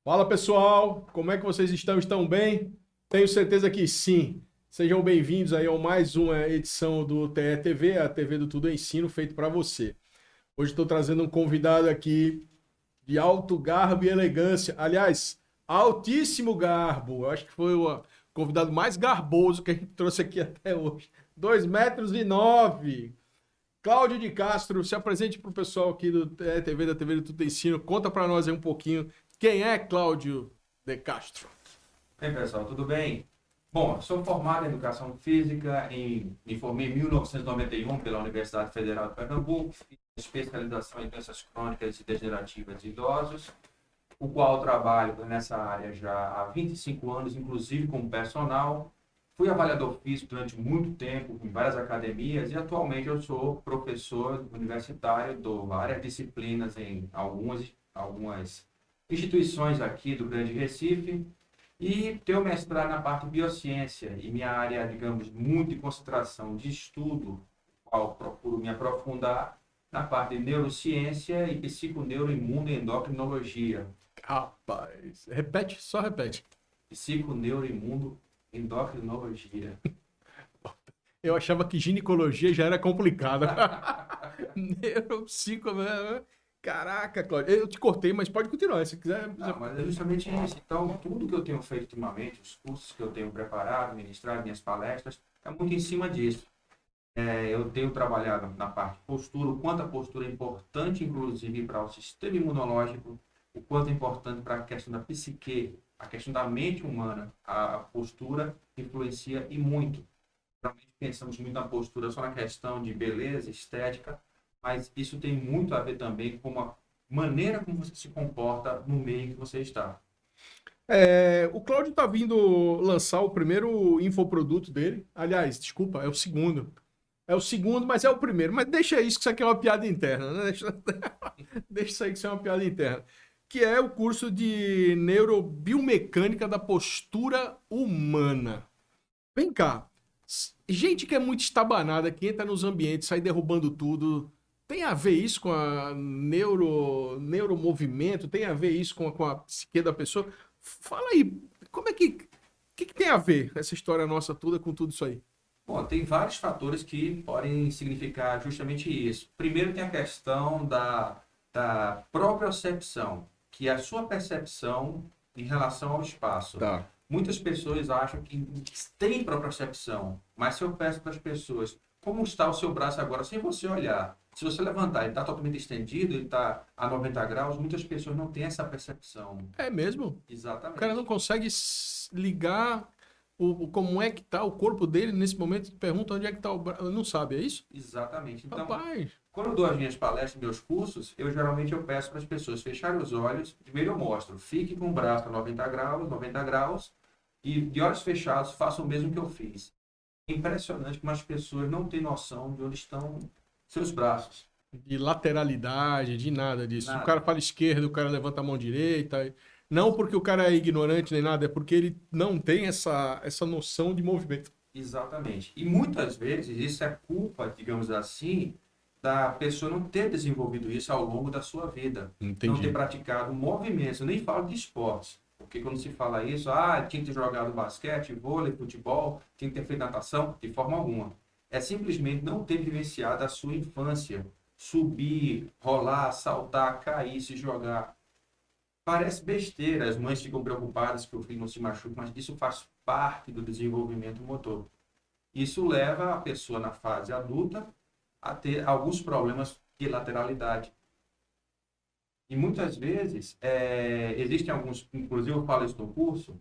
Fala pessoal, como é que vocês estão? Estão bem? Tenho certeza que sim. Sejam bem-vindos aí a mais uma edição do TE-TV, a TV do Tudo Ensino, feito para você. Hoje estou trazendo um convidado aqui de alto garbo e elegância. Aliás, altíssimo garbo. Eu acho que foi o convidado mais garboso que a gente trouxe aqui até hoje. 2,9 m. Cláudio de Castro, se apresente para o pessoal aqui do TE-TV, da TV do Tudo Ensino. Conta para nós aí um pouquinho. Quem é Cláudio de Castro? Bem, pessoal, tudo bem? Bom, sou formado em Educação Física, me formei em 1991 pela Universidade Federal de Pernambuco, fiz especialização em doenças crônicas e degenerativas de idosos, o qual trabalho nessa área já há 25 anos, inclusive como personal. Fui avaliador físico durante muito tempo em várias academias e atualmente eu sou professor universitário, dou várias disciplinas em algumas instituições aqui do Grande Recife. E tenho mestrado na parte de biociência e minha área, digamos, muito de concentração de estudo, qual procuro me aprofundar na parte de neurociência e psiconeuroimunoendocrinologia. Rapaz, repete, só repete. Psiconeuroimunoendocrinologia. Eu achava que ginecologia já era complicada. Neuropsico, né? Caraca, Cláudio. Eu te cortei, mas pode continuar, se quiser. Não, mas é justamente isso. Então, tudo que eu tenho feito ultimamente, os cursos que eu tenho preparado, ministrado, minhas palestras, é muito em cima disso. Eu tenho trabalhado na parte de postura, o quanto a postura é importante, inclusive, para o sistema imunológico, o quanto é importante para a questão da psique, a questão da mente humana. A postura influencia e muito. Geralmente pensamos muito na postura só na questão de beleza, estética, mas isso tem muito a ver também com a maneira como você se comporta no meio que você está. O Cláudio tá vindo lançar o primeiro infoproduto dele. Aliás, desculpa, é o segundo. É o segundo, mas é o primeiro. Mas deixa isso, que isso aqui é uma piada interna, né? Deixa isso aí, que isso é uma piada interna. Que é o curso de neurobiomecânica da postura humana. Vem cá. Gente que é muito estabanada, que entra nos ambientes, sai derrubando tudo. Tem a ver isso com a neuromovimento? Tem a ver isso com a psique da pessoa? Fala aí, como é que. O que tem a ver essa história nossa toda com tudo isso aí? Bom, tem vários fatores que podem significar justamente isso. Primeiro tem a questão da propriocepção, que é a sua percepção em relação ao espaço. Tá. Muitas pessoas acham que têm propriocepção, mas se eu peço para as pessoas como está o seu braço agora, sem você olhar, se você levantar, ele está totalmente estendido, ele está a 90 graus, muitas pessoas não têm essa percepção. É mesmo? O Exatamente. cara não consegue ligar como é que tá o corpo dele nesse momento. Pergunta onde é que tá o braço. Não sabe, é isso? Exatamente. Então, Rapaz. quando eu dou as minhas palestras, meus cursos, geralmente eu peço para as pessoas fecharem os olhos. Primeiro eu mostro, fique com o braço a 90 graus, e de olhos fechados, faça o mesmo que eu fiz. É impressionante como as pessoas não têm noção de onde estão seus braços. De lateralidade, de nada disso. Nada. O cara fala esquerda, o cara levanta a mão direita. Não porque o cara é ignorante nem nada, é porque ele não tem essa noção de movimento. Exatamente. E muitas vezes isso é culpa, digamos assim, da pessoa não ter desenvolvido isso ao longo da sua vida. Entendi. Não ter praticado movimentos. Eu nem falo de esportes. Porque quando se fala isso, tinha que ter jogado basquete, vôlei, futebol, tinha que ter feito natação, de forma alguma. É simplesmente não ter vivenciado a sua infância. Subir, rolar, saltar, cair, se jogar. Parece besteira, as mães ficam preocupadas que o filho não se machuque, mas isso faz parte do desenvolvimento motor. Isso leva a pessoa na fase adulta a ter alguns problemas de lateralidade. E muitas vezes, existem alguns, inclusive eu falo isso no curso,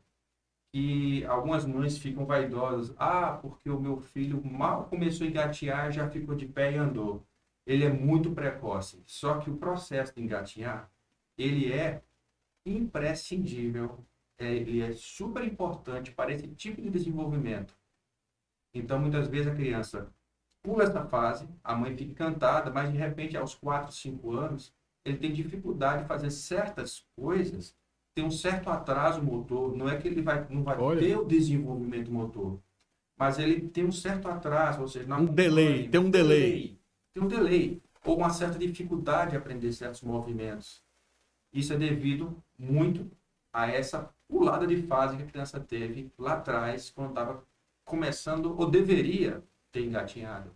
que algumas mães ficam vaidosas. Porque o meu filho mal começou a engatear, já ficou de pé e andou. Ele é muito precoce. Só que o processo de engatinhar, ele é imprescindível. Ele é super importante para esse tipo de desenvolvimento. Então, muitas vezes a criança pula essa fase, a mãe fica encantada, mas de repente, aos 4, 5 anos, ele tem dificuldade de fazer certas coisas, tem um certo atraso motor, não é que ele não vai ter o desenvolvimento motor, mas ele tem um certo atraso, ou seja, Tem um delay. Tem um delay, ou uma certa dificuldade de aprender certos movimentos. Isso é devido muito a essa pulada de fase que a criança teve lá atrás, quando estava começando, ou deveria ter engatinhado.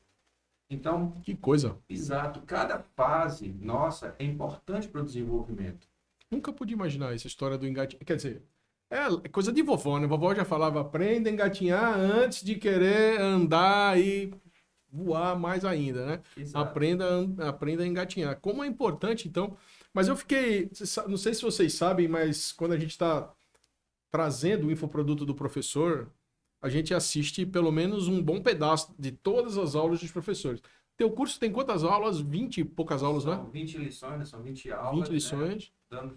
Então, Que coisa. exato, cada fase nossa é importante para o desenvolvimento. Nunca pude imaginar essa história do engatinhar. Quer dizer, é coisa de vovó, né? Vovó já falava, aprenda a engatinhar antes de querer andar e voar mais ainda, né? Exato. Aprenda a engatinhar. Como é importante, então. Mas eu fiquei. Não sei se vocês sabem, mas quando a gente está trazendo o infoproduto do professor, a gente assiste pelo menos um bom pedaço de todas as aulas dos professores. Teu curso tem quantas aulas? 20 e poucas aulas, né? São 20 lições, né? São 20 20 aulas, né? lições.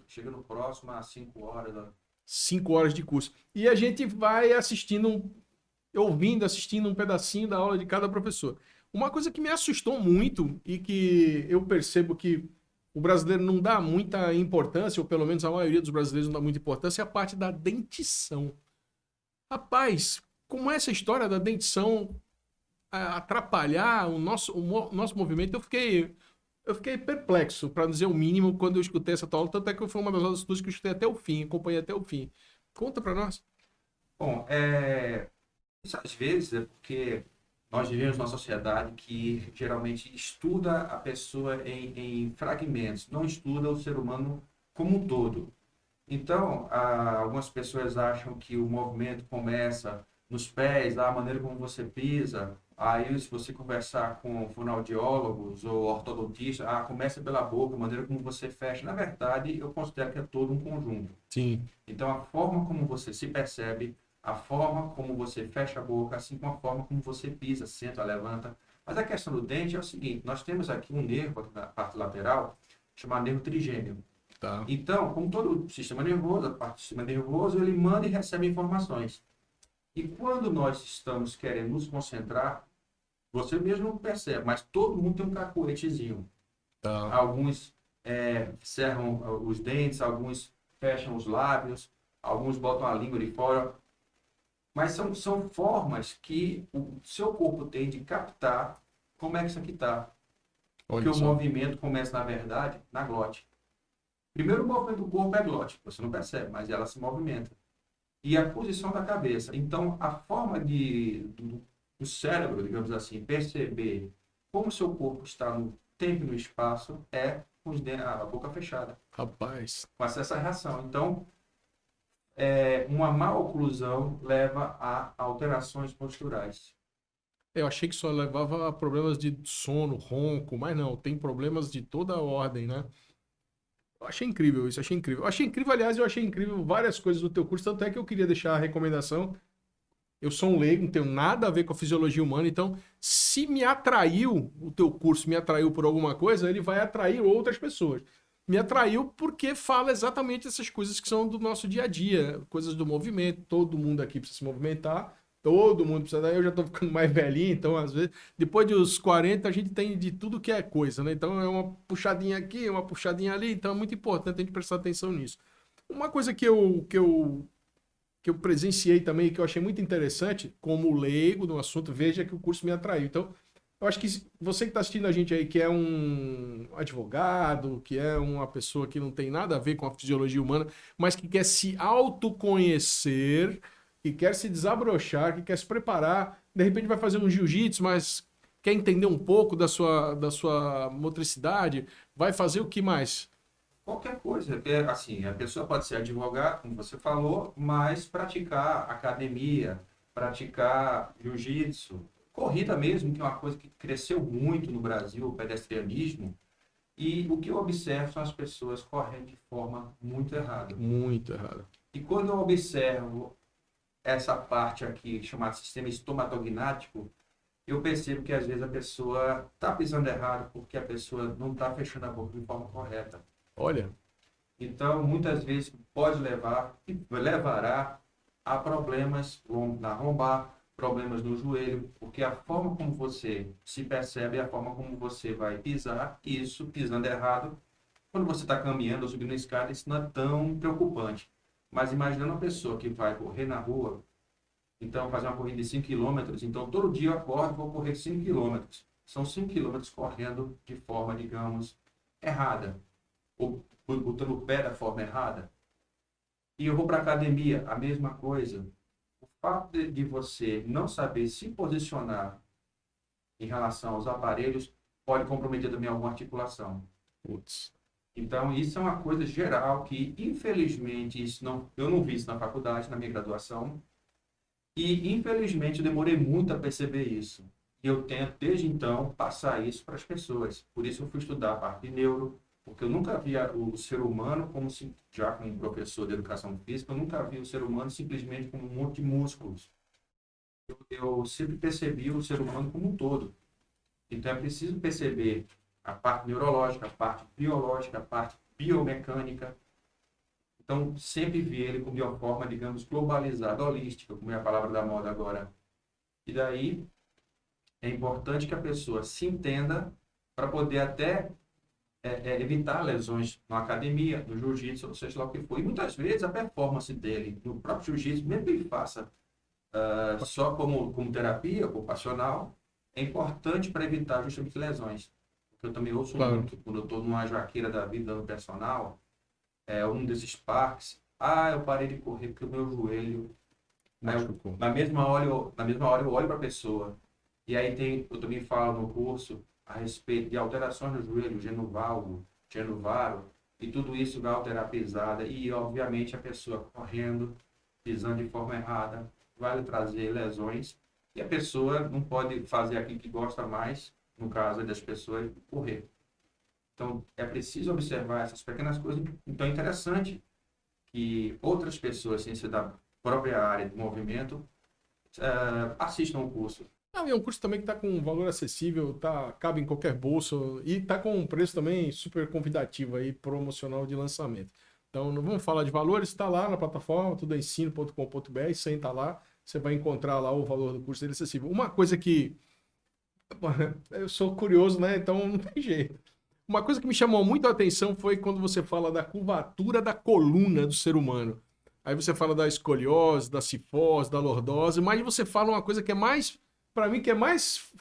Chegando próximo a 5 horas. Né? 5 horas de curso. E a gente vai assistindo, ouvindo, assistindo um pedacinho da aula de cada professor. Uma coisa que me assustou muito e que eu percebo que o brasileiro não dá muita importância, ou pelo menos a maioria dos brasileiros não dá muita importância, é a parte da dentição. Rapaz, como é essa história da dentição atrapalhar o nosso movimento? Eu fiquei perplexo, para dizer o mínimo, quando eu escutei essa tua aula, tanto é que foi uma das aulas que eu escutei até o fim, acompanhei até o fim. Conta para nós. Bom, isso às vezes é porque nós vivemos numa sociedade que geralmente estuda a pessoa em fragmentos, não estuda o ser humano como um todo. Então, algumas pessoas acham que o movimento começa nos pés, a maneira como você pisa. Aí, se você conversar com fonoaudiólogos ou ortodontistas, começa pela boca, a maneira como você fecha. Na verdade, eu considero que é todo um conjunto. Sim. Então, a forma como você se percebe, a forma como você fecha a boca, assim como a forma como você pisa, senta, levanta. Mas a questão do dente é o seguinte, nós temos aqui um nervo aqui na parte lateral, chamado nervo trigêmeo. Tá. Então, como todo sistema nervoso, a parte do sistema nervoso, ele manda e recebe informações. E quando nós estamos querendo nos concentrar, você mesmo não percebe, mas todo mundo tem um cacoetezinho. Tá. Alguns cerram os dentes, alguns fecham os lábios, alguns botam a língua de fora. Mas são formas que o seu corpo tem de captar como é que isso aqui está. Porque Olha o só. movimento começa, na verdade, na glote. Primeiro, o movimento do corpo é a glote, você não percebe, mas ela se movimenta. E a posição da cabeça. Então, a forma do cérebro, digamos assim, perceber como o seu corpo está no tempo e no espaço é com a boca fechada, Rapaz. com essa reação. Então, uma má oclusão leva a alterações posturais. Eu achei que só levava a problemas de sono, ronco, mas não, tem problemas de toda a ordem, né? Eu achei incrível isso, achei incrível. Eu achei incrível, aliás, eu achei incrível várias coisas do teu curso, tanto é que eu queria deixar a recomendação. Eu sou um leigo, não tenho nada a ver com a fisiologia humana, então, se me atraiu, o teu curso me atraiu por alguma coisa, ele vai atrair outras pessoas. Me atraiu porque fala exatamente essas coisas que são do nosso dia a dia, coisas do movimento, todo mundo aqui precisa se movimentar, todo mundo precisa, eu já tô ficando mais velhinho, então às vezes, depois dos 40 a gente tem de tudo que é coisa, né? Então é uma puxadinha aqui, uma puxadinha ali, então é muito importante a gente prestar atenção nisso. Uma coisa que eu presenciei também, que eu achei muito interessante, como leigo no assunto, veja que o curso me atraiu. Então, eu acho que você que está assistindo a gente aí, que é um advogado, que é uma pessoa que não tem nada a ver com a fisiologia humana, mas que quer se autoconhecer, que quer se desabrochar, que quer se preparar, de repente vai fazer um jiu-jitsu, mas quer entender um pouco da sua motricidade, vai fazer o que mais? Qualquer coisa. Assim, a pessoa pode ser advogado, como você falou, mas praticar academia, praticar jiu-jitsu, corrida mesmo, que é uma coisa que cresceu muito no Brasil, o pedestrianismo. E o que eu observo são as pessoas correndo de forma muito errada. Muito errado. E quando eu observo essa parte aqui, chamada sistema estomatognático, eu percebo que às vezes a pessoa está pisando errado porque a pessoa não está fechando a boca de forma correta. Olha, Então, muitas vezes pode levar e levará a problemas na lombar, problemas no joelho, porque a forma como você se percebe é a forma como você vai pisar, e isso, pisando errado, quando você está caminhando ou subindo a escada, isso não é tão preocupante. Mas imagina uma pessoa que vai correr na rua, então fazer uma corrida de 5 quilômetros, então todo dia eu acordo e vou correr 5 quilômetros. São 5 quilômetros correndo de forma, digamos, errada, ou botando o pé da forma errada. E eu vou para academia, a mesma coisa. O fato de você não saber se posicionar em relação aos aparelhos pode comprometer também alguma articulação. Putz. Então, isso é uma coisa geral que, infelizmente, eu não vi isso na faculdade, na minha graduação, e, infelizmente, eu demorei muito a perceber isso. E eu tento, desde então, passar isso para as pessoas. Por isso, eu fui estudar a parte de neuro, porque eu nunca via o ser humano como se, já como professor de educação física, eu nunca vi o ser humano simplesmente como um monte de músculos. Eu sempre percebi o ser humano como um todo. Então, é preciso perceber a parte neurológica, a parte biológica, a parte biomecânica. Então, sempre vi ele como de uma forma, digamos, globalizada, holística, como é a palavra da moda agora. E daí, é importante que a pessoa se entenda para poder até evitar lesões na academia, no jiu-jitsu, ou seja lá o que for. E muitas vezes a performance dele no próprio jiu-jitsu, mesmo que ele faça só como terapia ocupacional, é importante para evitar justamente lesões. Porque eu também ouço Claro. muito, quando eu estou numa jaqueira da vida no personal, um desses parques, eu parei de correr porque o meu joelho... Aí Machucou. na mesma hora eu olho para a pessoa, e aí eu também falo no curso a respeito de alterações no joelho, genovalgo, genovaro, e tudo isso vai alterar a pisada, e obviamente a pessoa correndo, pisando de forma errada, vai lhe trazer lesões, e a pessoa não pode fazer aquilo que gosta mais, no caso das pessoas, correr. Então, é preciso observar essas pequenas coisas. Então, é interessante que outras pessoas, sem ser da própria área de movimento, assistam o curso. Não, e é um curso também que está com um valor acessível, cabe em qualquer bolso e está com um preço também super convidativo aí, promocional de lançamento. Então, não vamos falar de valores, está lá na plataforma, tudoensino.com.br, você entra lá, você vai encontrar lá o valor do curso dele acessível. Uma coisa que eu sou curioso, né? Então não tem jeito. Uma coisa que me chamou muito a atenção foi quando você fala da curvatura da coluna do ser humano. Aí você fala da escoliose, da cifose, da lordose, mas você fala uma coisa que é mais, para mim, que é mais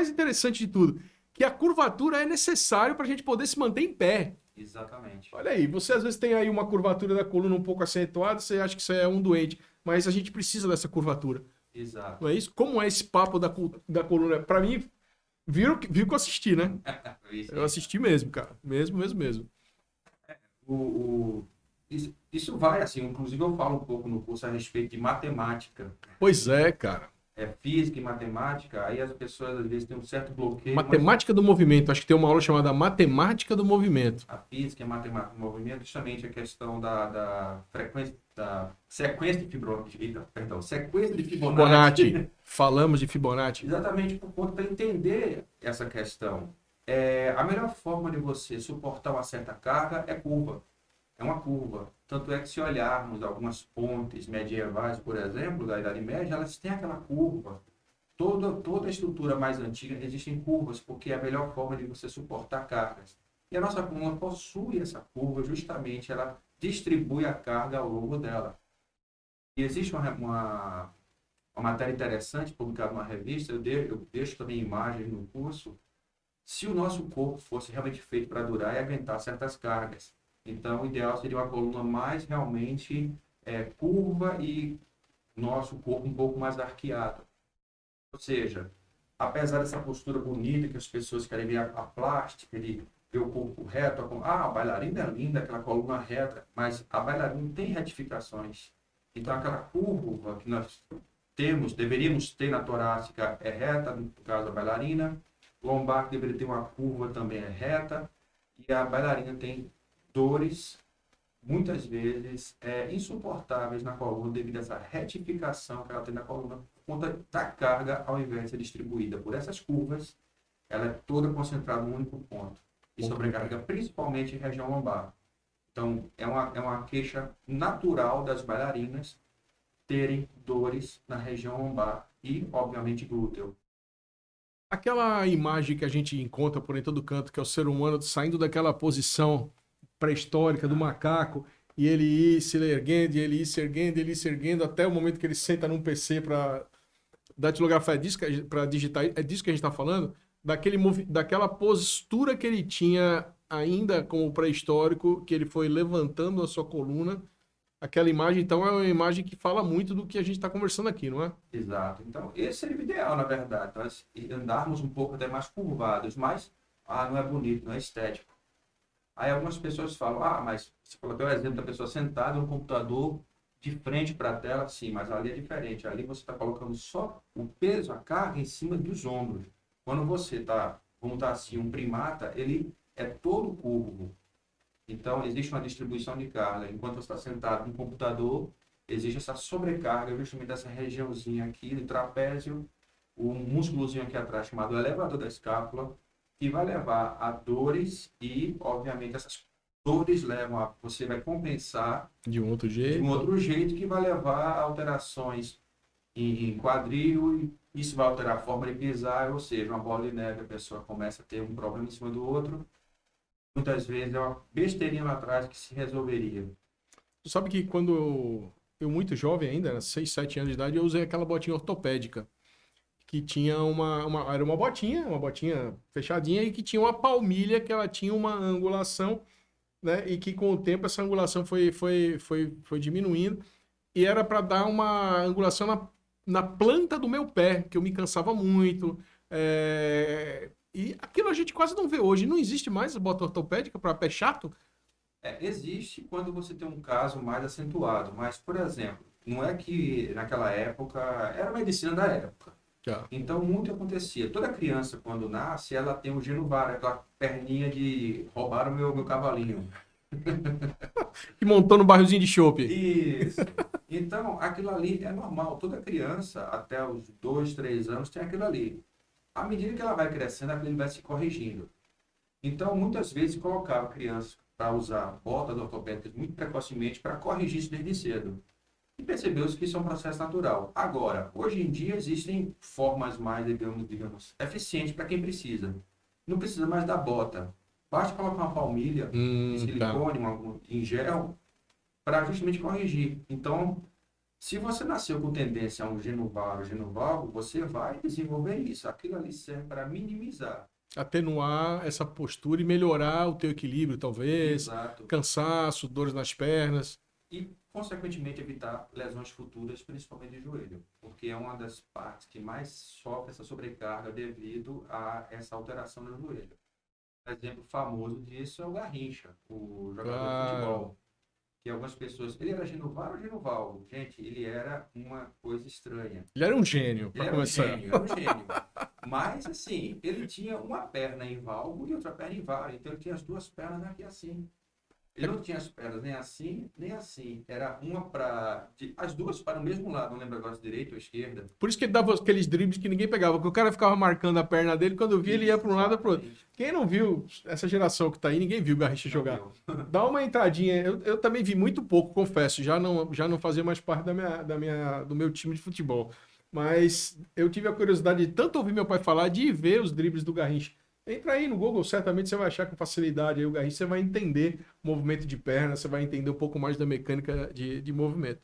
interessante de tudo, que a curvatura é necessário para a gente poder se manter em pé. Exatamente. Olha aí, você às vezes tem aí uma curvatura da coluna um pouco acentuada, você acha que você é um doente, mas a gente precisa dessa curvatura. Exato. Não é isso? Como é esse papo da coluna? Para mim, viu que eu assisti, né? Eu assisti mesmo, cara. Mesmo. O, o, isso vai, assim, inclusive eu falo um pouco no curso a respeito de matemática. Pois é, cara. Física e matemática, aí as pessoas às vezes têm um certo bloqueio, mas Matemática do movimento. Acho que tem uma aula chamada Matemática do Movimento. a física e a matemática do movimento, justamente a questão da frequência, da sequência de sequência de Fibonacci. Fibonacci. Falamos de Fibonacci. Exatamente por conta para entender essa questão. A melhor forma de você suportar uma certa carga é curva. É uma curva. Tanto é que se olharmos algumas pontes medievais, por exemplo, da Idade Média, elas têm aquela curva. Toda a estrutura mais antiga existem curvas, porque é a melhor forma de você suportar cargas. E a nossa coluna possui essa curva, justamente ela distribui a carga ao longo dela. E existe uma matéria interessante publicada numa revista, eu deixo também imagens no curso, se o nosso corpo fosse realmente feito para durar e aguentar certas cargas. Então, o ideal seria uma coluna mais realmente curva e nosso corpo um pouco mais arqueado. Ou seja, apesar dessa postura bonita que as pessoas querem ver a plástica, de ver o corpo reto, a bailarina é linda, aquela coluna reta, mas a bailarina tem retificações. Então, aquela curva que nós deveríamos ter na torácica é reta, no caso da bailarina, lombar que deveria ter uma curva também é reta, e a bailarina tem dores, muitas vezes, insuportáveis na coluna devido a essa retificação que ela tem na coluna por conta da carga, ao invés de ser distribuída por essas curvas, ela é toda concentrada num único ponto e sobrecarga principalmente em região lombar. Então, é uma queixa natural das bailarinas terem dores na região lombar e, obviamente, glúteo. Aquela imagem que a gente encontra por em todo canto, que é o ser humano saindo daquela posição pré-histórica do macaco, e ele ir se erguendo, e ele ir se erguendo, até o momento que ele senta num PC para datilografar, para digitar, é disso que a gente está falando? Daquela postura que ele tinha ainda como pré-histórico, que ele foi levantando a sua coluna aquela imagem, então, é uma imagem que fala muito do que a gente está conversando aqui, não é? Exato. Então, esse seria o ideal, na verdade. Nós andarmos um pouco até mais curvados, mas não é bonito, não é estético. Aí algumas pessoas falam, mas você colocou o exemplo da pessoa sentada no computador, de frente para a tela, sim, mas ali é diferente. Ali você está colocando só o peso, a carga em cima dos ombros. Quando você está, vamos estar assim, um primata, ele é todo curvo. Então, existe uma distribuição de carga. Enquanto você está sentado no computador, existe essa sobrecarga justamente dessa regiãozinha aqui do trapézio, o músculozinho aqui atrás chamado elevador da escápula, que vai levar a dores e, obviamente, essas dores levam a... Você vai compensar De um outro de jeito. um outro jeito que vai levar a alterações em quadril, e isso vai alterar a forma de pisar, ou seja, uma bola de neve, a pessoa começa a ter um problema em cima do outro. Muitas vezes é uma besteirinha lá atrás que se resolveria. Tu sabe que quando eu muito jovem ainda, né, 6, 7 anos de idade, eu usei aquela botinha ortopédica, que tinha era uma botinha fechadinha e que tinha uma palmilha que ela tinha uma angulação, né? E que com o tempo essa angulação foi diminuindo e era para dar uma angulação na planta do meu pé, que eu me cansava muito. E aquilo a gente quase não vê hoje. Não existe mais bota ortopédica para pé chato? Existe quando você tem um caso mais acentuado, mas, por exemplo, não é que naquela época, era a medicina da época. Já. Então, muito acontecia. Toda criança, quando nasce, ela tem o genu-vara, aquela perninha de roubar o meu cavalinho. Que montou no bairrozinho de chope. Isso. Então, aquilo ali é normal. Toda criança, até os 2, 3 anos, tem aquilo ali. À medida que ela vai crescendo, aquilo vai se corrigindo. Então, muitas vezes, colocava crianças para usar botas ortopédicas muito precocemente para corrigir isso desde cedo. E percebeu-se que isso é um processo natural. Agora, hoje em dia, existem formas mais, digamos eficientes para quem precisa. Não precisa mais da bota. Basta colocar uma palmilha de silicone, em gel, para justamente corrigir. Então, se você nasceu com tendência a um genu-valgo, você vai desenvolver isso. Aquilo ali serve para minimizar. Atenuar essa postura e melhorar o teu equilíbrio, talvez. Exato. Cansaço, dores nas pernas. E, consequentemente, evitar lesões futuras, principalmente de joelho, porque é uma das partes que mais sofre essa sobrecarga devido a essa alteração no joelho. Um exemplo famoso disso é o Garrincha, o jogador de futebol. Que algumas pessoas... Ele era genu-varo ou genu-valgo? Gente, ele era uma coisa estranha. Ele era um gênio, para começar. Era um gênio. Mas, assim, ele tinha uma perna em valgo e outra perna em varo. Então, ele tinha as duas pernas aqui assim. Ele não tinha as pernas nem assim, nem assim. Era uma para... As duas para o mesmo lado. Não lembro agora se direita ou esquerda. Por isso que ele dava aqueles dribles que ninguém pegava. Porque o cara ficava marcando a perna dele. Quando eu vi, ele ia para um lado ou para o outro. Quem não viu, essa geração que tá aí, ninguém viu o Garrincha jogar. Dá uma entradinha. Eu também vi muito pouco, confesso. Já não fazia mais parte do meu time de futebol. Mas eu tive a curiosidade de tanto ouvir meu pai falar, de ver os dribles do Garrincha. Entra aí no Google, certamente você vai achar com facilidade aí o Garrincha, você vai entender o movimento de perna, você vai entender um pouco mais da mecânica de movimento.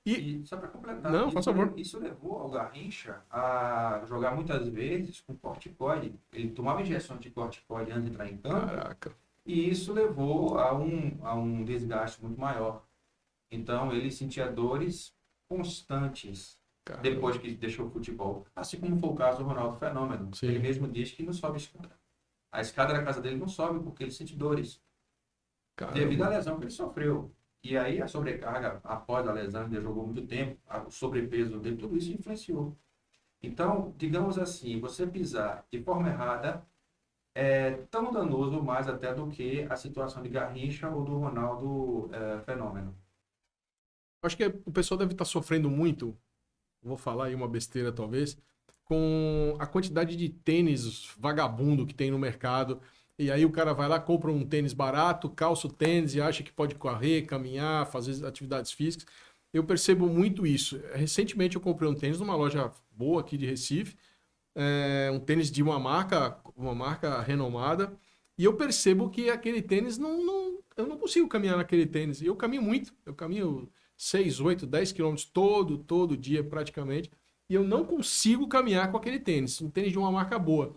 E só para completar, não, faz favor. Isso levou ao Garrincha a jogar muitas vezes com corticoide. Ele tomava injeção de corticoide antes de entrar em campo. Caraca. E isso levou a um desgaste muito maior. Então ele sentia dores constantes. Caramba. Depois que deixou o futebol. Assim como foi o caso do Ronaldo Fenômeno. Sim. Ele mesmo disse que não sobe escada. A escada da casa dele não sobe porque ele sente dores. Caramba. Devido à lesão que ele sofreu. E aí a sobrecarga após a lesão, ele jogou muito tempo, o sobrepeso dele, tudo isso influenciou. Então, digamos assim, você pisar de forma errada é tão danoso mais até do que a situação de Garrincha ou do Ronaldo Fenômeno. Acho que o pessoal deve estar sofrendo muito, vou falar aí uma besteira talvez, com a quantidade de tênis vagabundo que tem no mercado. E aí o cara vai lá, compra um tênis barato, calça o tênis e acha que pode correr, caminhar, fazer atividades físicas. Eu percebo muito isso. Recentemente eu comprei um tênis numa loja boa aqui de Recife, um tênis de uma marca renomada, e eu percebo que aquele tênis, eu não consigo caminhar naquele tênis. Eu caminho muito, eu caminho 6, 8, 10 quilômetros todo dia praticamente, e eu não consigo caminhar com aquele tênis, um tênis de uma marca boa.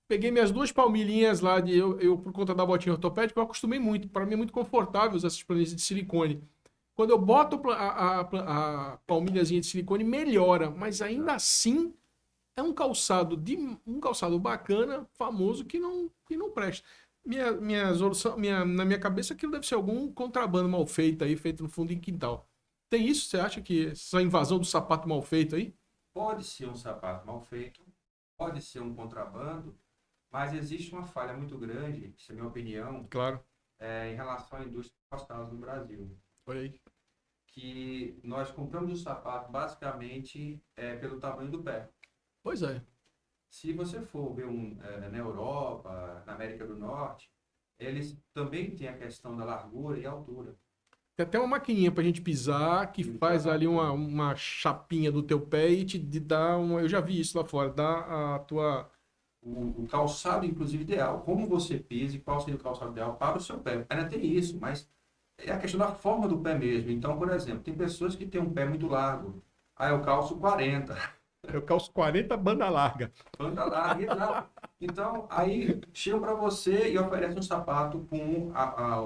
Peguei minhas duas palmilhinhas lá, eu por conta da botinha ortopédica, eu acostumei muito. Para mim é muito confortável usar essas planilhas de silicone. Quando eu boto a palmilhazinha de silicone, melhora, mas ainda assim é um calçado bacana, famoso, que não presta. Na minha cabeça, aquilo deve ser algum contrabando mal feito aí, feito no fundo em quintal. Tem isso? Você acha que essa invasão do sapato mal feito aí? Pode ser um sapato mal feito, pode ser um contrabando, mas existe uma falha muito grande, isso é a minha opinião, Claro. em relação à indústria calçados no Brasil. Olha aí. Que nós compramos o sapato basicamente pelo tamanho do pé. Pois é. Se você for ver na Europa, na América do Norte, eles também têm a questão da largura e altura. Tem até uma maquininha pra gente pisar que faz ali uma chapinha do teu pé e te dá uma. Eu já vi isso lá fora, dá a tua. O calçado, inclusive, ideal. Como você pisa e qual seria o calçado ideal para o seu pé. Ainda tem isso, mas é a questão da forma do pé mesmo. Então, por exemplo, tem pessoas que têm um pé muito largo. Ah, eu calço 40. Eu calço 40 banda larga. Banda larga, exato. Então, aí chegam para você e oferecem um sapato com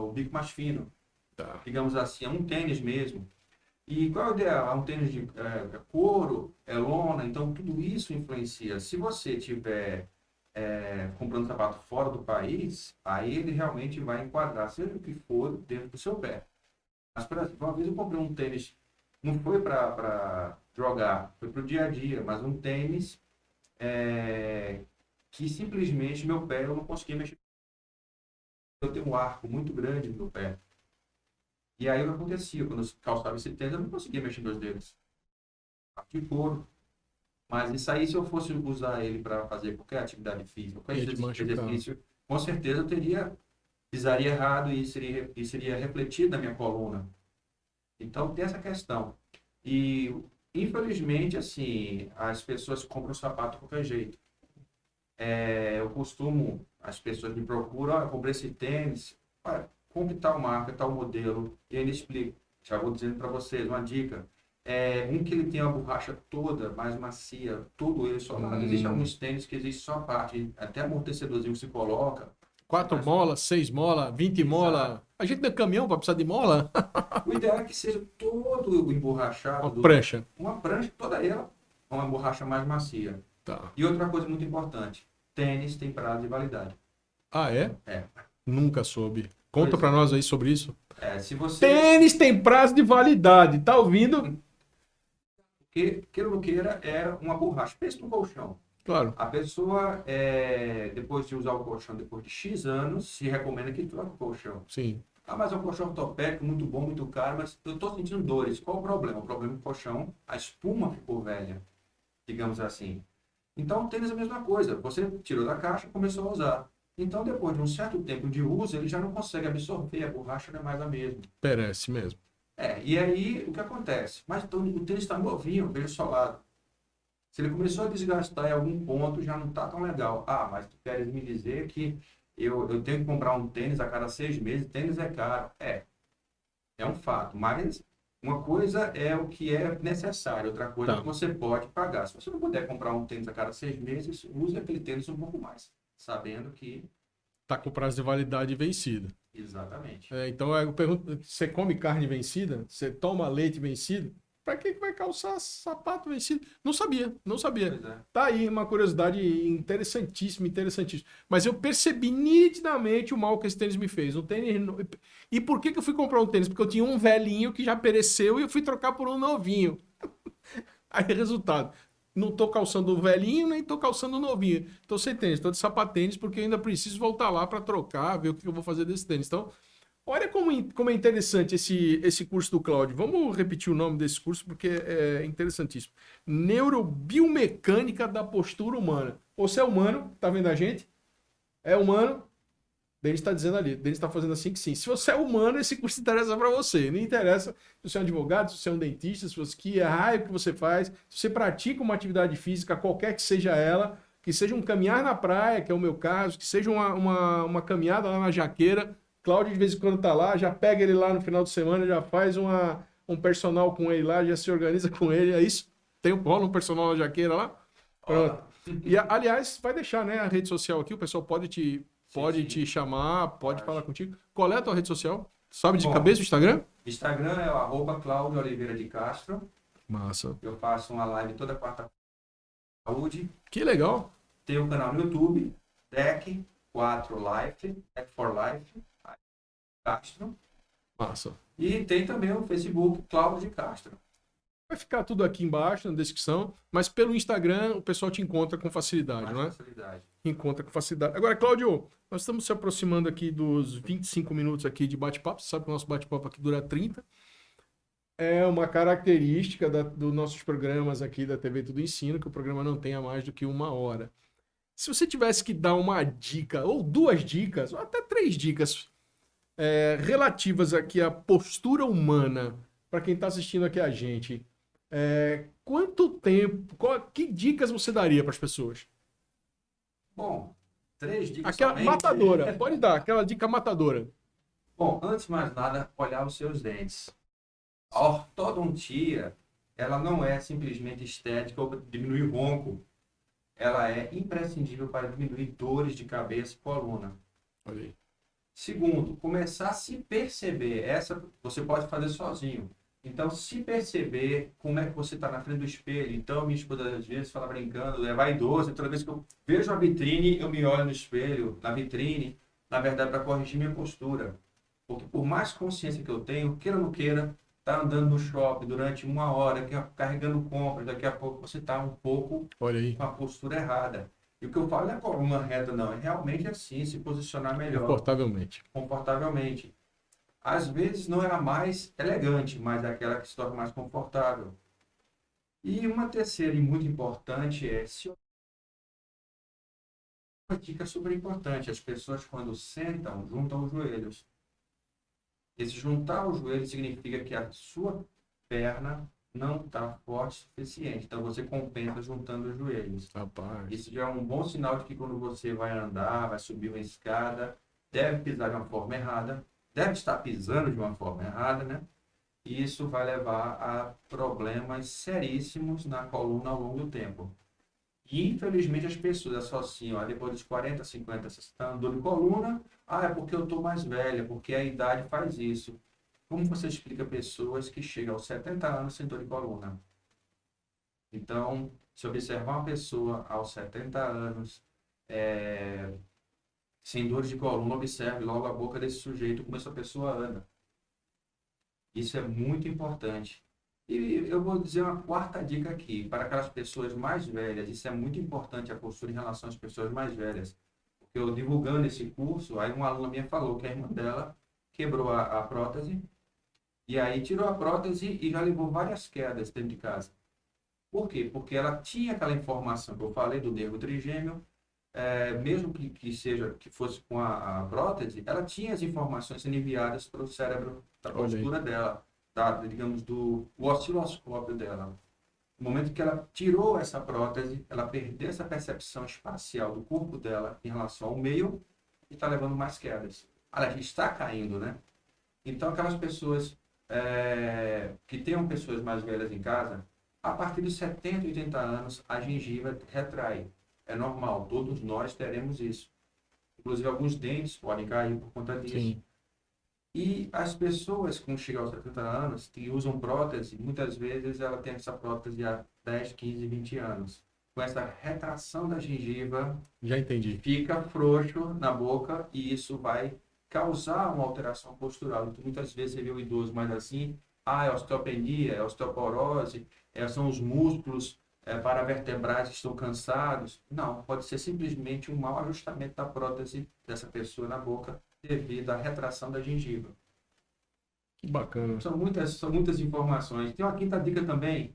o bico mais fino. Tá. Digamos assim, é um tênis mesmo. E qual é o ideal? É um tênis de couro, lona, então tudo isso influencia. Se você tiver comprando sapato fora do país, aí ele realmente vai enquadrar, seja o que for, dentro do seu pé. Mas, por exemplo, uma vez eu comprei um tênis, não foi para jogar, foi para o dia a dia, mas um tênis que simplesmente meu pé eu não conseguia mexer. Eu tenho um arco muito grande no meu pé. E aí o que acontecia? Quando eu calçava esse tênis, eu não conseguia mexer meus dedos. Arco de couro. Mas isso aí, se eu fosse usar ele para fazer qualquer atividade física, qualquer exercício, com certeza eu pisaria errado e seria refletido na minha coluna. Então tem essa questão. E, infelizmente, assim, as pessoas compram sapato de qualquer jeito. As pessoas me procuram, eu comprei esse tênis, compre tal marca, tal modelo, e aí ele explica. Já vou dizendo para vocês uma dica. Um que ele tem a borracha toda mais macia, todo ele solado. Existem alguns tênis que existe só a parte, até amortecedorzinho que se coloca. 4 molas, 6 molas, 20 molas. A gente não é caminhão para precisar de mola? O ideal é que seja todo emborrachado. Uma prancha. Uma prancha, toda ela, uma borracha mais macia. Tá. E outra coisa muito importante, tênis tem prazo de validade. Ah, é? É. Nunca soube. Conta para nós aí sobre isso. Se você... Tênis tem prazo de validade, tá ouvindo? Porque, queira ou não queira, é uma borracha. Pensa no colchão. Claro. A pessoa, depois de usar o colchão, depois de X anos, se recomenda que troque o colchão. Sim. Ah, mas é um colchão ortopédico, muito bom, muito caro, mas eu estou sentindo dores. Qual o problema? O problema é que o colchão, a espuma ficou velha, digamos assim. Então, o tênis é a mesma coisa. Você tirou da caixa e começou a usar. Então, depois de um certo tempo de uso, ele já não consegue absorver, a borracha não é mais a mesma. Perece mesmo. E aí, o que acontece? Mas então, o tênis está novinho, bem solado. Se ele começou a desgastar em algum ponto, já não está tão legal. Ah, mas tu queres me dizer que eu tenho que comprar um tênis a cada 6 meses, tênis é caro. É um fato, mas uma coisa é o que é necessário, outra coisa é que você pode pagar. Se você não puder comprar um tênis a cada 6 meses, use aquele tênis um pouco mais, sabendo que... Tá com prazo de validade vencido. Exatamente. Então eu pergunto, você come carne vencida? Você toma leite vencido? Pra que vai calçar sapato vencido? Não sabia. Tá aí uma curiosidade interessantíssima. Mas eu percebi nitidamente o mal que esse tênis me fez. Um tênis... E por que eu fui comprar um tênis? Porque eu tinha um velhinho que já pereceu e eu fui trocar por um novinho. Aí, resultado, não tô calçando o velhinho, nem tô calçando o novinho. Tô sem tênis, tô de sapatênis, porque eu ainda preciso voltar lá para trocar, ver o que eu vou fazer desse tênis. Então, olha como é interessante esse curso do Cláudio. Vamos repetir o nome desse curso, porque é interessantíssimo. Neurobiomecânica da postura humana. Você é humano, tá vendo a gente? É humano? Denis está dizendo ali, Denis está fazendo assim que sim. Se você é humano, esse curso interessa para você. Não interessa se você é um advogado, se você é um dentista, se você que raio que você faz, se você pratica uma atividade física, qualquer que seja ela, que seja um caminhar na praia, que é o meu caso, que seja uma caminhada lá na Jaqueira. Cláudio de vez em quando tá lá, já pega ele lá no final de semana, já faz um personal com ele lá, já se organiza com ele, é isso? Rola um personal na Jaqueira lá? Pronto. E, aliás, vai deixar, né, a rede social aqui, o pessoal pode te chamar, pode falar contigo. Qual é a tua rede social? Sabe de Bom, cabeça o Instagram? Instagram é o @Cláudio Oliveira de Castro. Massa. Eu faço uma live toda quarta-feira de saúde. Que legal. Tem o canal no YouTube, Deck 4 Life, Deck for Life, Castro. Massa. E tem também o Facebook, Cláudio de Castro. Vai ficar tudo aqui embaixo na descrição, mas pelo Instagram o pessoal te encontra com facilidade, Mais não é? facilidade. Encontra com facilidade. Agora, Cláudio, nós estamos se aproximando aqui dos 25 minutos aqui de bate-papo. Você sabe que o nosso bate-papo aqui dura 30. É uma característica dos nossos programas aqui da TV Tudo Ensino, que o programa não tenha mais do que 1 hora. Se você tivesse que dar uma dica, ou 2 dicas, ou até 3 dicas, relativas aqui à postura humana, para quem está assistindo aqui a gente, quanto tempo, que dicas você daria para as pessoas? Bom, 3 dicas Aquela somente. matadora, pode dar, aquela dica matadora. Bom, antes de mais nada, olhar os seus dentes. A ortodontia, ela não é simplesmente estética ou diminuir ronco. Ela é imprescindível para diminuir dores de cabeça e coluna. Olha aí. Segundo, começar a se perceber. Essa você pode fazer sozinho. Então, se perceber como é que você está na frente do espelho. Então, minha esposa às vezes fala brincando, é vaidoso. Toda vez que eu vejo a vitrine, eu me olho no espelho, na vitrine, na verdade, para corrigir minha postura. Porque por mais consciência que eu tenho, queira ou não queira, tá andando no shopping durante 1 hora, carregando compras, daqui a pouco você está um pouco Olha aí. com a postura errada. E o que eu falo não é coluna reta, não. É realmente assim, se posicionar melhor. Confortavelmente. Confortavelmente. Às vezes não é a mais elegante, mas é aquela que se torna mais confortável. E uma terceira e muito importante é uma dica super importante. As pessoas quando sentam, juntam os joelhos. Esse juntar os joelhos significa que a sua perna não está forte o suficiente. Então você compensa juntando os joelhos. Rapaz. Isso já é um bom sinal de que quando você vai andar, vai subir uma escada, deve pisar de uma forma errada, deve estar pisando de uma forma errada, né? E isso vai levar a problemas seríssimos na coluna ao longo do tempo. E infelizmente as pessoas associam, depois dos 40, 50, 60 anos, dor de coluna, é porque eu estou mais velha, porque a idade faz isso. Como você explica pessoas que chegam aos 70 anos sem dor de coluna? Então, se observar uma pessoa aos 70 anos sem dores de coluna, observe logo a boca desse sujeito, como essa pessoa anda. Isso é muito importante. E eu vou dizer uma quarta dica aqui, para aquelas pessoas mais velhas, isso é muito importante, a postura em relação às pessoas mais velhas. Porque eu divulgando esse curso, aí uma aluna minha falou que a irmã dela quebrou a prótese, e aí tirou a prótese e já levou várias quedas dentro de casa. Por quê? Porque ela tinha aquela informação que eu falei do nervo trigêmeo, mesmo que fosse com a prótese, ela tinha as informações sendo enviadas para o cérebro da postura dela, digamos, do osciloscópio dela. No momento que ela tirou essa prótese, ela perdeu essa percepção espacial do corpo dela em relação ao meio e está levando mais quedas. Aliás, está caindo, né? Então, aquelas pessoas que tenham pessoas mais velhas em casa, a partir dos 70, 80 anos, a gengiva retrai. É normal, todos nós teremos isso. Inclusive, alguns dentes podem cair por conta disso. Sim. E as pessoas que chegam aos 70 anos, que usam prótese, muitas vezes ela tem essa prótese há 10, 15, 20 anos. Com essa retração da gengiva, Já entendi. fica frouxo na boca e isso vai causar uma alteração postural. Então, muitas vezes você vê o idoso mais assim, é osteopenia, é osteoporose, são os músculos paravertebrais que estão cansados. Não, pode ser simplesmente um mau ajustamento da prótese dessa pessoa na boca devido à retração da gengiva. Que bacana. São muitas informações. Tem uma quinta dica também.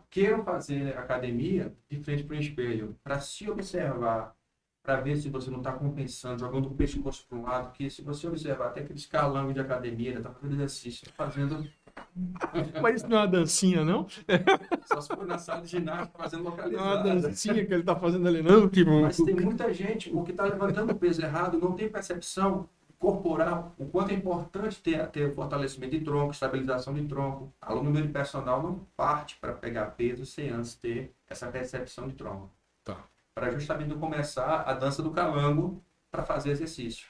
Queiram fazer academia de frente para o espelho, para se observar, para ver se você não está compensando, jogando o pescoço para um lado, porque se você observar até aquele escalão de academia, está fazendo exercício, fazendo... Mas isso não é uma dancinha, não? Só se for na sala de ginástica fazendo Não é uma localizada. dancinha que ele tá fazendo ali, não? Tipo... Mas tem muita gente, o que está levantando o peso errado, não tem percepção corporal, o quanto é importante ter fortalecimento de tronco, estabilização de tronco. Aluno meu de personal não parte para pegar peso sem antes ter essa percepção de tronco. Tá. Para justamente não começar a dança do calango para fazer exercício.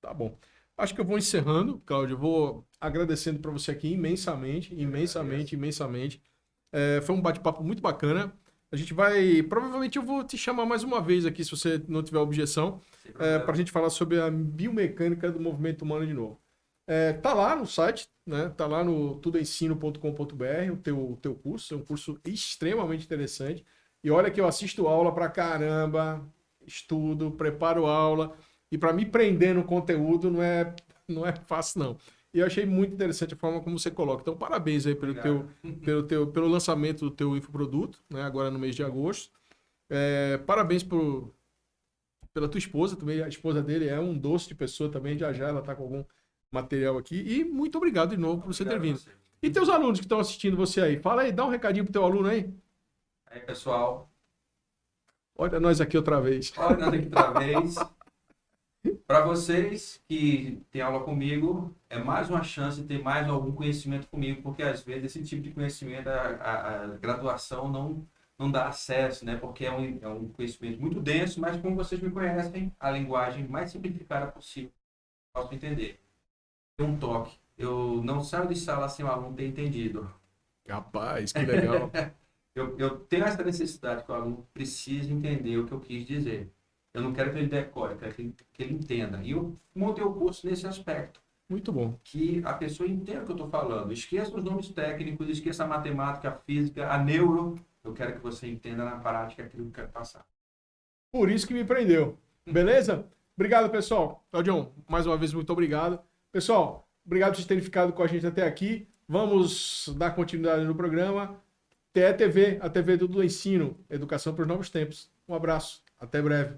Tá bom. Acho que eu vou encerrando, Cláudio. Eu vou agradecendo para você aqui imensamente, imensamente, imensamente. Foi um bate-papo muito bacana. A gente vai. Provavelmente eu vou te chamar mais uma vez aqui, se você não tiver objeção, Sem para problema. a gente falar sobre a biomecânica do movimento humano de novo. Tá lá no site, né? Tá lá no tudoensino.com.br, o teu curso. É um curso extremamente interessante. E olha que eu assisto aula pra caramba, estudo, preparo aula. E para me prender no conteúdo não é fácil, não. E eu achei muito interessante a forma como você coloca. Então, parabéns aí Obrigado. pelo lançamento do teu infoproduto, né? Agora no mês de agosto. Parabéns pela tua esposa também. A esposa dele é um doce de pessoa também. Já já ela tá com algum material aqui. E muito obrigado de novo por você ter Obrigado a vindo. você. E teus alunos que estão assistindo você aí? Fala aí, dá um recadinho pro teu aluno aí. Aí, pessoal, Olha nós aqui outra vez. olha aqui outra vez. Para vocês que têm aula comigo, é mais uma chance de ter mais algum conhecimento comigo, porque às vezes esse tipo de conhecimento, a graduação não dá acesso, né? Porque é um conhecimento muito denso, mas como vocês me conhecem, a linguagem mais simplificada possível, posso entender. Tem um toque. Eu não saio de sala sem o aluno ter entendido. Rapaz, que legal. Eu tenho essa necessidade que o aluno precisa entender o que eu quis dizer. Eu não quero que ele decore, eu quero que ele entenda. E eu montei o curso nesse aspecto, Muito bom. que a pessoa entenda o que eu estou falando. Esqueça os nomes técnicos, esqueça a matemática, a física, a neuro. Eu quero que você entenda na prática aquilo que eu quero passar. Por isso que me prendeu. Beleza? Obrigado, pessoal. Claudião, mais uma vez, muito obrigado. Pessoal, obrigado por vocês terem ficado com a gente até aqui. Vamos dar continuidade no programa. TE TV, a TV do Ensino, Educação para os Novos Tempos. Um abraço. Até breve.